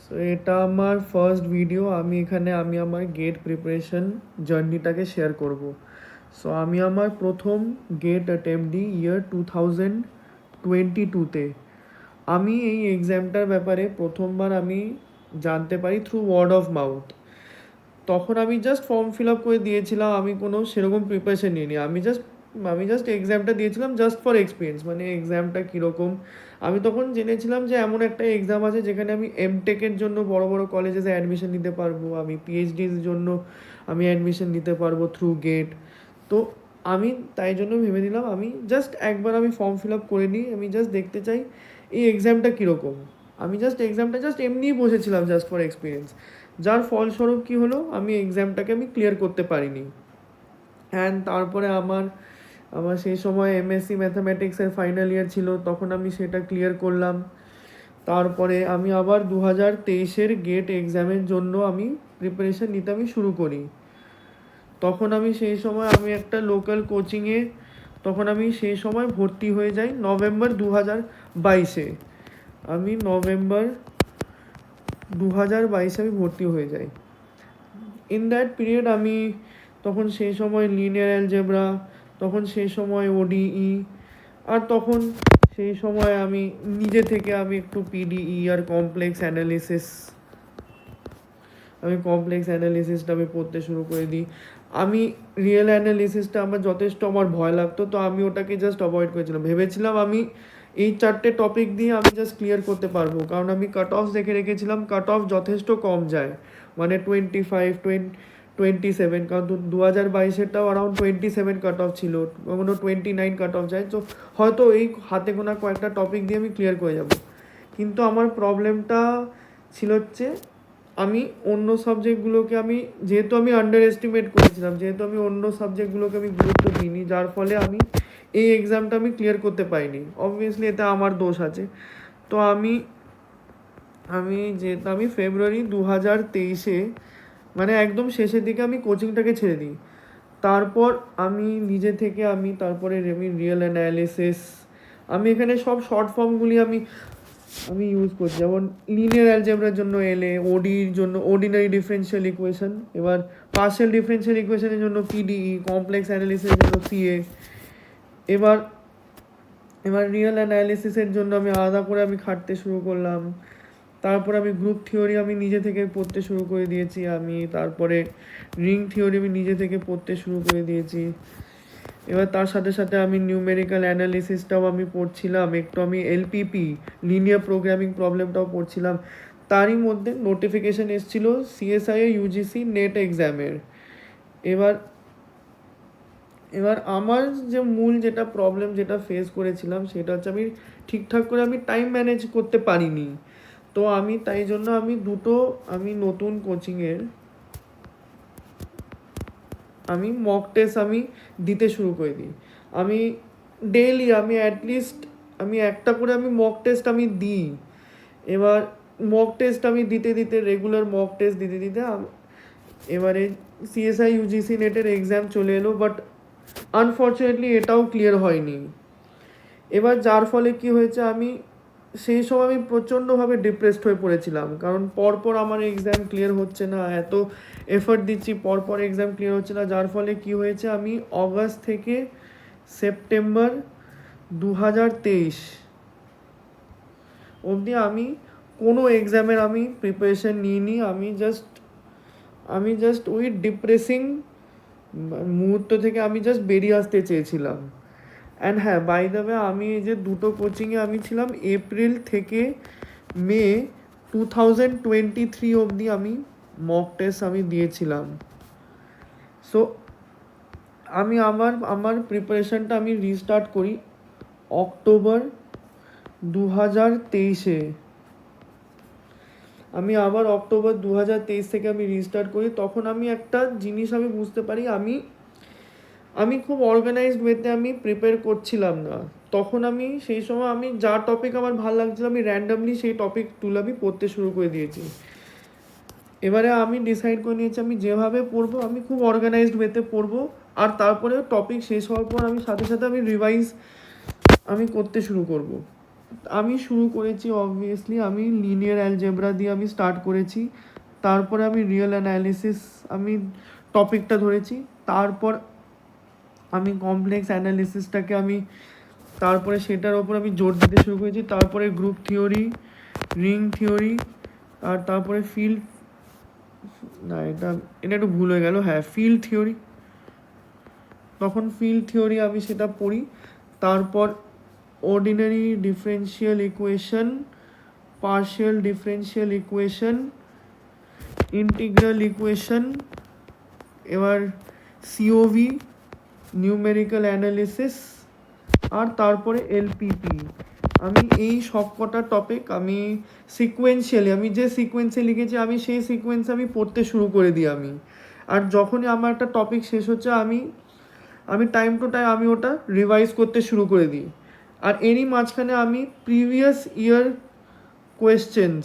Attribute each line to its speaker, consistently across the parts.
Speaker 1: So এটা আমার first video. আমি আমার গেট প্রিপারেশন জার্নিটাকে শেয়ার করব। সো আমি আমার প্রথম গেট অ্যাটেম্প দিই ইয়ার 2022-তে। আমি এই এক্সামটার ব্যাপারে প্রথমবার আমি জানতে পারি থ্রু ওয়ার্ড অফ মাউথ। তখন আমি জাস্ট ফর্ম ফিল আপ করে দিয়েছিলাম, আমি কোনো সেরকম প্রিপারেশন নিইনি। আমি জাস্ট এক্সামটা দিয়েছিলাম জাস্ট ফর এক্সপিরিয়েন্স, মানে এক্সামটা কীরকম। আমি তখন জেনেছিলাম যে এমন একটা এক্সাম আছে যেখানে আমি এমটেকের জন্য বড় বড় কলেজেসে অ্যাডমিশন নিতে পারবো, আমি পিএইচডির জন্য আমি অ্যাডমিশন নিতে পারবো থ্রু গেট। তো আমি তাই জন্য ভেবে নিলাম আমি জাস্ট একবার আমি ফর্ম ফিল আপ করে নিই, আমি জাস্ট দেখতে চাই এই এক্সামটা কীরকম। আমি জাস্ট এক্সামটা জাস্ট এমনিই বসেছিলাম জাস্ট ফর এক্সপিরিয়েন্স। যার ফলস্বরূপ কী হলো, আমি এক্সামটাকে আমি ক্লিয়ার করতে পারিনি। অ্যান্ড তারপরে আমার আমার সেই সময় এমএসসি ম্যাথামেটিক্সের ফাইনাল ইয়ার ছিল, তখন আমি সেটা ক্লিয়ার করলাম। তারপরে আমি আবার 2023-এর গেট এক্সামের জন্য আমি প্রিপারেশান নিতে আমি শুরু করি। তখন আমি সেই সময় আমি একটা লোকাল কোচিংয়ে তখন আমি সেই সময় ভর্তি হয়ে যাই নভেম্বর 2022-এ। আমি নভেম্বর 2022 আমি ভর্তি হয়ে যাই। ইন দ্যাট পিরিয়ড আমি তখন সেই সময় লিনিয়ার অ্যালজেব্রা, তখন সেই সময় ওডিই, আর তখন সেই সময় আমি নিজে থেকে আমি একটু পিডিই আর কমপ্লেক্স অ্যানালিসিসটা আমি পড়তে শুরু করে দিই। আমি রিয়েল অ্যানালিসিসটা আমার যথেষ্ট আমার ভয় লাগতো, তো আমি ওটাকে জাস্ট অ্যাভয়েড করেছিলাম। ভেবেছিলাম আমি এই 4টে টপিক দিয়ে আমি জাস্ট ক্লিয়ার করতে পারবো, কারণ আমি কাট অফ দেখে রেখেছিলাম, কাট অফ যথেষ্ট কম যায়, মানে 27, কারণ 2022-এরটাও অ্যারাউন্ড 27 কাট অফ ছিল, কখনো 29 কাট অফ যায়। তো হয়তো এই হাতে গোনা কয়েকটা টপিক দিয়ে আমি ক্লিয়ার করে যাব। কিন্তু আমার প্রবলেমটা ছিল হচ্ছে আমি অন্য সাবজেক্টগুলোকে যেহেতু আমি আন্ডার এস্টিমেট করেছিলাম, যেহেতু আমি অন্য সাবজেক্টগুলোকে আমি গুরুত্ব দিইনি, যার ফলে আমি এই এক্সামটা আমি ক্লিয়ার করতে পারিনি। অবভিয়াসলি এতে আমার দোষ আছে। তো আমি ফেব্রুয়ারি 2023-এ, মানে একদম শেষের দিকে আমি কোচিংটাকে ছেড়ে দিই। তারপর আমি নিজে থেকে তারপরে রিয়েল অ্যানালিসিস, আমি এখানে সব শর্ট ফর্মগুলি আমি ইউজ করছি। যেমন লিনিয়ার অ্যালজেব্রার জন্য এলএ, ওডির জন্য অর্ডিনারি ডিফারেনশিয়াল ইকুয়েশন, এবার পার্শিয়াল ডিফারেনশিয়াল ইকুয়েশনের জন্য পিডিই, কমপ্লেক্স অ্যানালিসিসের জন্য সিএ। এবার রিয়েল অ্যানালিসিসের জন্য আমি আলাদা করে খাটতে শুরু করলাম। তারপর আমি গ্রুপ থিওরি আমি নিজে থেকে পড়তে শুরু করে দিয়েছি। তারপরে রিং থিওরি আমি নিজে থেকে পড়তে শুরু করে দিয়েছি। এবার তার সাথে সাথে আমি নিউমেরিক্যাল অ্যানালিসিসটাও আমি পড়ছিলাম, একটু আমি এলপিপি লিনিয়ার প্রোগ্রামিং প্রবলেমটাও পড়ছিলাম। তারই মধ্যে নোটিফিকেশান এসেছিল সিএসআই ইউজিসি নেট এক্সামের। এবার আমার যে মূল যেটা প্রবলেম যেটা ফেস করেছিলাম সেটা হচ্ছে আমি ঠিকঠাক করে টাইম ম্যানেজ করতে পারিনি। তো তাই জন্য আমি নতুন কোচিংয়ের মক টেস্ট দিতে শুরু করে দিই। আমি ডেইলি অ্যাটলিস্ট একটা করে মক টেস্ট দিই। এবার মক টেস্ট দিতে রেগুলার মক টেস্ট দিতে এবারে সিএসআই ইউজিসি নেটের এক্সাম চলে এলো, বাট আনফর্চুনেটলি এটাও ক্লিয়ার হয়নি। এবার যার ফলে কি হয়েছে, সেই সময় আমি প্রচণ্ডভাবে ডিপ্রেসড হয়ে পড়েছিলাম, কারণ পরপর আমার এক্সাম ক্লিয়ার হচ্ছে না, এত এফর্ট দিচ্ছি পরপর এক্সাম ক্লিয়ার হচ্ছে না। যার ফলে কি হয়েছে, আমি অগাস্ট থেকে সেপ্টেম্বর 2023 অবধি কোনো এক্সামের প্রিপারেশন নিইনি। আমি জাস্ট ওই ডিপ্রেসিং মুহূর্ত থেকে জাস্ট বেরিয়ে আসতে চেয়েছিলাম। অ্যান্ড হ্যাঁ, বাই দ্য ওয়ে, এই যে দুটো কোচিংয়ে ছিলাম এপ্রিল থেকে মে 2023 অবধি মক টেস্ট দিয়েছিলাম। সো আমার প্রিপারেশানটা রিস্টার্ট করি অক্টোবর 2023-এ। আবার অক্টোবর 2023 থেকে রিস্টার্ট করি। তখন একটা জিনিস বুঝতে পারি, আমি খুব অর্গানাইজড ওয়েতে প্রিপেয়ার করছিলাম না। তখন সেই সময় যা টপিক আমার ভালো লাগছিল র্যান্ডামলি সেই টপিক তুলে পড়তে শুরু করে দিয়েছি। এবারে ডিসাইড করে নিয়েছি যেভাবে পড়বো খুব অর্গানাইজড ওয়েতে পড়বো, আর তারপরে টপিক শেষ হওয়ার পর সাথে সাথে রিভাইজ করতে শুরু করব। আমি শুরু করেছি অবভিয়াসলি আমি লিনিয়ার অ্যালজেব্রা দিয়ে আমি স্টার্ট করেছি, তারপরে আমি রিয়েল অ্যানালিসিস আমি টপিকটা ধরেছি, তারপর আমি কমপ্লেক্স অ্যানালিসিসটাকে আমি তারপরে সেটার ওপর আমি জোর দিতে শুরু করেছি, তারপরে গ্রুপ থিওরি, রিং থিওরি, আর তারপরে ফিল্ড, না এটা এটা একটু ভুল হয়ে গেল, হ্যাঁ ফিল্ড থিওরি, তখন ফিল্ড থিওরি আমি সেটা পড়ি, তারপর ordinary differential equation, partial differential equation, integral equation, এবার সিওভি, নিউমেরিক্যাল অ্যানালিসিস, আর তারপরে এলপিপি। আমি এই সবকটা টপিক আমি সিকোয়েন্সিয়ালি, আমি যে সিকোয়েন্সে লিখেছি আমি সেই সিকোয়েন্সে আমি পড়তে শুরু করে দিই আমি। আর যখনই আমার একটা টপিক শেষ হচ্ছে আমি আমি টাইম টু টাইম আমি ওটা রিভাইজ করতে শুরু করে দিই। আর এরই মাঝখানে আমি প্রিভিয়াস ইয়ার কোয়েশ্চেন্স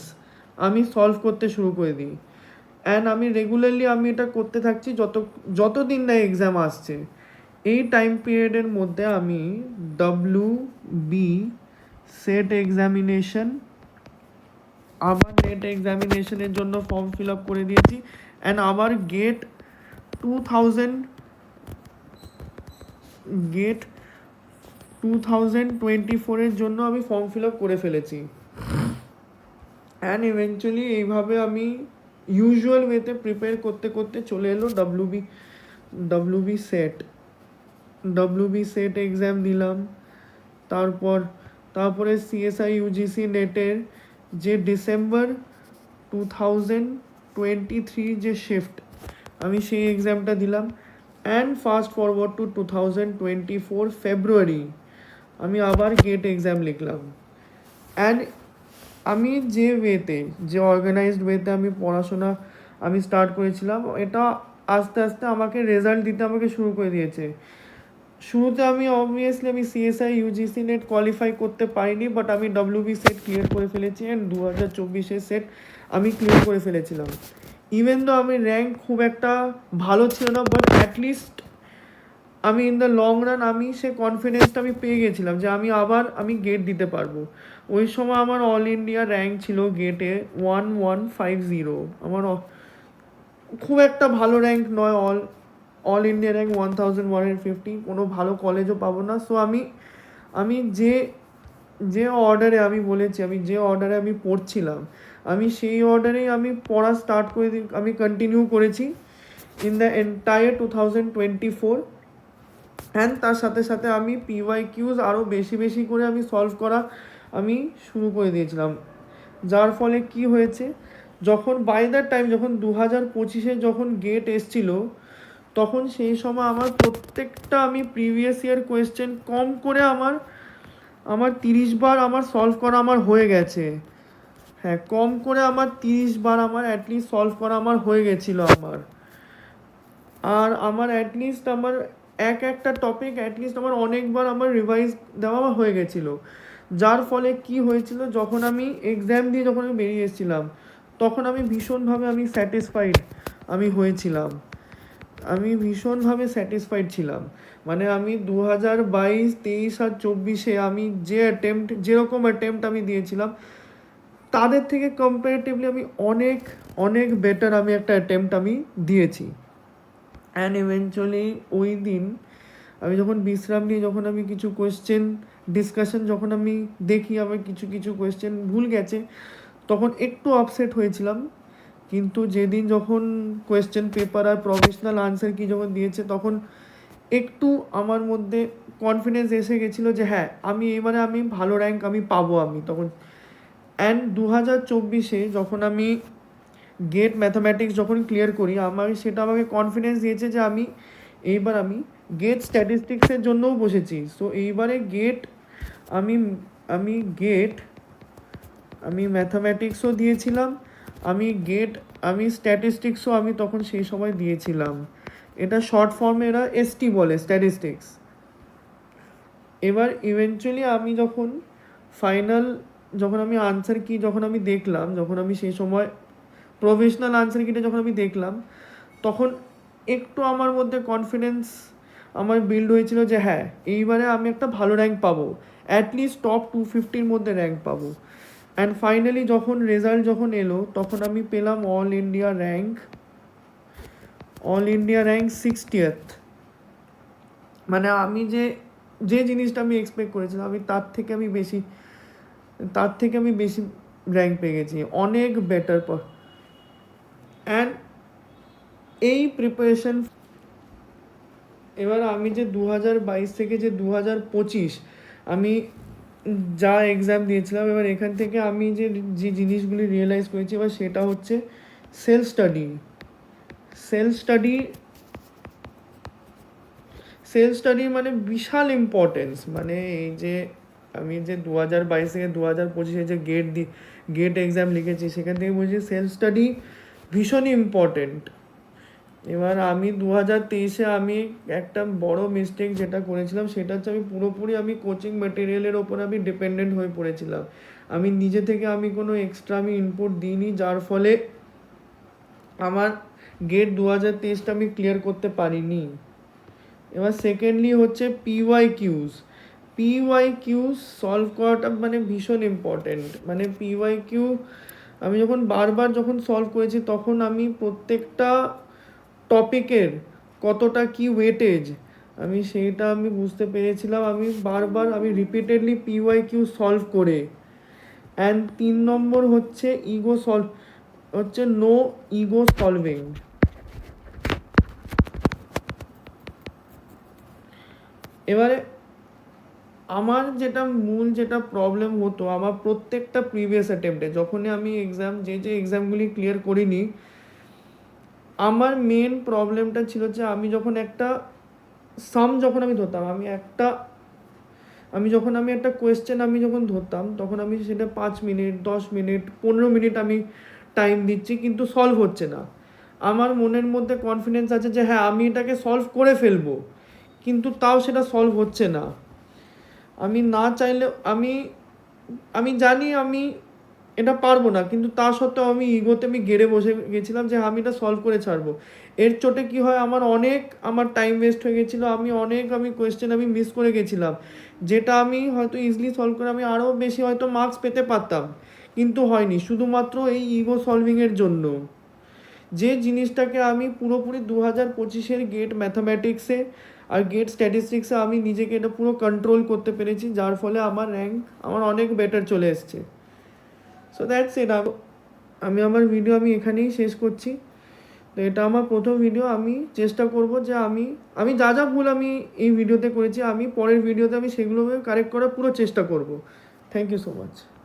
Speaker 1: আমি সলভ করতে শুরু করে দিই। অ্যান্ড আমি রেগুলারলি আমি এটা করতে থাকছি যতদিন না এক্সাম আসছে। এই টাইম পিরিয়ডের মধ্যে আমি বি সেট এক্সামিনেশন, আবার নেট এক্সামিনেশনের জন্য ফর্ম ফিল আপ করে দিয়েছি, অ্যান্ড আবার গেট 2024-এর জন্য আমি ফর্ম ফিল আপ করে ফেলেছি। অ্যান্ড ইভেনচুয়ালি এইভাবে আমি ইউজুয়াল ওয়েতে প্রিপেয়ার করতে করতে চলে এলো ডাব্লিউবি সেট এক্সাম দিলাম, তারপরে সিএসআই ইউজিসি নেটের যে ডিসেম্বর 2023 যে শিফট আমি সেই এক্সামটা দিলাম, অ্যান্ড ফাস্ট ফরওয়ার্ড টু 2024 ফেব্রুয়ারি আমি আবার গেট এক্সাম লিখলাম। অ্যান্ড আমি যে অর্গানাইজড ওয়েতে আমি পড়াশোনা আমি স্টার্ট করেছিলাম, এটা আস্তে আস্তে আমাকে রেজাল্ট দিতে আমাকে শুরু করে দিয়েছে। শুরুতে আমি অবভিয়াসলি আমি সিএসআই ইউজিসি নেট কোয়ালিফাই করতে পারিনি, বাট আমি ডাব্লিউবি সেট ক্লিয়ার করে ফেলেছি, অ্যান্ড 2024-এর সেট আমি ক্লিয়ার করে ফেলেছিলাম। ইভেন তো আমি র্যাঙ্ক খুব একটা ভালো ছিল না, বাট অ্যাটলিস্ট আমি ইন দ্য লং রান আমি সে কনফিডেন্সটা আমি পেয়ে গেছিলাম যে আমি গেট দিতে পারবো। ওই সময় আমার অল ইন্ডিয়া র্যাঙ্ক ছিল গেটে 1150। আমার খুব একটা ভালো র্যাঙ্ক নয়, অল ইন্ডিয়া র্যাঙ্ক 1150, কোনো ভালো কলেজও পাবো না। সো আমি যে অর্ডারে আমি বলেছি, আমি যে অর্ডারে আমি পড়ছিলাম, আমি সেই অর্ডারেই আমি পড়া স্টার্ট করে আমি কন্টিনিউ করেছি ইন দ্য এন্টায়ার 2024। অ্যান্ড তার সাথে সাথে আমি পিওয়াইকিউজ আরও বেশি বেশি করে আমি সলভ করা আমি শুরু করে দিয়েছিলাম, যার ফলে কি হয়েছে, যখন বাই দ্য টাইম যখন 2025-এ যখন গেট এসছিল, তখন সেই সময় আমার প্রত্যেকটা আমি প্রিভিয়াস ইয়ার কোয়েশ্চেন কম করে আমার 30 বার আমার সলভ করা আমার হয়ে গেছে। হ্যাঁ, কম করে আমার 30 বার আমার অ্যাটলিস্ট সলভ করা আমার হয়ে গেছিলো আমার। আর আমার অ্যাটলিস্ট আমার একটা টপিক অ্যাটলিস্ট আমার অনেকবার আমার রিভাইজ দেওয়া হয়ে গেছিলো, যার ফলে কি হয়েছিল, যখন আমি এক্সাম দিয়ে যখন আমি বেরিয়ে এসেছিলাম, তখন আমি ভীষণভাবে আমি স্যাটিসফাইড আমি হয়েছিলাম, আমি ভীষণভাবে স্যাটিসফাইড ছিলাম। মানে আমি 2022, 23 আর 24-এ আমি যেরকম অ্যাটেম্প্ট আমি দিয়েছিলাম, তাদের থেকে কম্পারেটিভলি আমি অনেক অনেক বেটার আমি একটা অ্যাটেম্প্ট আমি দিয়েছি। অ্যান্ড ইভেনচুয়ালি ওই দিন আমি যখন বিশ্রাম নিয়ে যখন আমি কিছু কোয়েশ্চেন ডিসকাশন যখন আমি দেখি আমার কিছু কোয়েশ্চেন ভুল গেছে, তখন একটু আপসেট হয়েছিলাম। কিন্তু যেদিন যখন কোয়েশ্চেন পেপার আর প্রফেশনাল আনসার কি যখন দিয়েছে, তখন একটু আমার মধ্যে কনফিডেন্স এসে গেছিলো যে হ্যাঁ আমি এবারে আমি ভালো র্যাঙ্ক আমি পাবো আমি তখন। অ্যান্ড 2024-এ যখন আমি গেট ম্যাথামেটিক্স যখন ক্লিয়ার করি, সেটা আমাকে কনফিডেন্স দিয়েছে যে আমি গেট স্ট্যাটিস্টিক্সের জন্যও বসেছি। সো এইবারে আমি আমি ম্যাথামেটিক্সও দিয়েছিলাম, আমি স্ট্যাটিস্টিক্সও আমি তখন সেই সময় দিয়েছিলাম। এটা শর্ট ফর্মে এরা এসটি বলে, স্ট্যাটিস্টিক্স। এবার ইভেনচুয়ালি আমি যখন আমি আনসার কি যখন আমি দেখলাম, যখন আমি সেই সময় প্রফেশনাল আনসার কিটা যখন আমি দেখলাম, তখন একটু আমার মধ্যে কনফিডেন্স আমার বিল্ড হয়েছিল যে হ্যাঁ এইবারে আমি একটা ভালো র্যাঙ্ক পাবো। অ্যাটলিস্ট টপ 250-র মধ্যে র্যাঙ্ক পাবো। অ্যান্ড ফাইনালি যখন রেজাল্ট যখন এলো তখন আমি পেলাম অল ইন্ডিয়া র্যাঙ্ক 60th। মানে আমি যে যে জিনিসটা আমি এক্সপেক্ট করেছিলাম আমি তার থেকে আমি বেশি র্যাঙ্ক পেয়ে গেছি, অনেক বেটার। অ্যান্ড এই প্রিপারেশন এবার আমি যে 2022 থেকে যে 2025 আমি যা এক্সাম দিয়েছিলাম, এবার এখান থেকে আমি যে যে জিনিসগুলি রিয়েলাইজ করেছি এবার সেটা হচ্ছে সেলফ স্টাডি মানে বিশাল ইম্পর্টেন্স। মানে এই যে আমি যে 2022 থেকে 2025 যে গেট এক্সাম লিখেছি সেখান থেকে বুঝছি সেলফ স্টাডি ভীষণই ইম্পর্টেন্ট। এবার আমি 2023 আমি একটা বড় মিস্টেক যেটা করেছিলাম সেটা হচ্ছে আমি কোচিং ম্যাটেরিয়ালের ওপর আমি ডিপেন্ডেন্ট হয়ে পড়েছিলাম। আমি নিজে থেকে আমি কোনো এক্সট্রা আমি ইনপুট দিইনি, যার ফলে আমার গেট 2023টা আমি ক্লিয়ার করতে পারিনি। এবার সেকেন্ডলি হচ্ছে পিওয়াই কিউজ সলভ করাটা মানে ভীষণ ইম্পর্টেন্ট। মানে পিওয়াই কিউ আমি যখন বারবার সলভ করেছি তখন আমি প্রত্যেকটা টপিকের কতটা কি ওয়েটেজ সেইটা আমি বুঝতে পেরেছিলাম আমি রিপিটেডলি পিওয়াই কিউ সলভ করে। অ্যান্ড 3 নম্বর হচ্ছে নো ইগো সলভিং। এবারে আমার মূল প্রবলেম হতো আমার প্রত্যেকটা প্রিভিয়াস অ্যাটেম্পটে যখনই আমি যে এক্সামগুলি ক্লিয়ার করিনি, আমার মেন প্রবলেমটা ছিল যে আমি যখন একটা আমি ধরতাম, আমি একটা কোয়েশ্চেন ধরতাম তখন আমি সেটা 5 মিনিট 10 মিনিট 15 মিনিট আমি টাইম দিচ্ছি কিন্তু সলভ হচ্ছে না। আমার মনের মধ্যে কনফিডেন্স আছে যে হ্যাঁ আমি এটাকে সলভ করে ফেলবো, কিন্তু তাও সেটা সলভ হচ্ছে না। আমি না চাইলে আমি জানি আমি এটা পারবো না, কিন্তু তা সত্ত্বেও আমি ইগোতে গেড়ে বসে গেছিলাম যে আমি এটা সলভ করে ছাড়বো। এর চোটে কি হয় আমার টাইম ওয়েস্ট হয়ে গেছিলো, আমি কোয়েশ্চেন মিস করে গেছিলাম, যেটা আমি হয়তো ইজিলি সলভ করে আমি আরও বেশি হয়তো মার্কস পেতে পারতাম, কিন্তু হয়নি শুধুমাত্র এই ইগো সলভিংয়ের জন্য। যে জিনিসটাকে আমি পুরোপুরি 2025 গেট ম্যাথামেটিক্সে আর গেট স্ট্যাটিস্টিক্সে আমি নিজেকে এটা পুরো কন্ট্রোল করতে পেরেছি, যার ফলে আমার র্যাঙ্ক অনেক বেটার চলে এসছে। So that's it. আমি আমার ভিডিও এখানেই শেষ করছি। তো এটা আমার প্রথম ভিডিও। আমি চেষ্টা করব যে আমি যা ভুল এই ভিডিওতে করেছি আমি পরের ভিডিওতে সেগুলোকে কারেক্ট করার পুরো চেষ্টা করব। Thank you so much.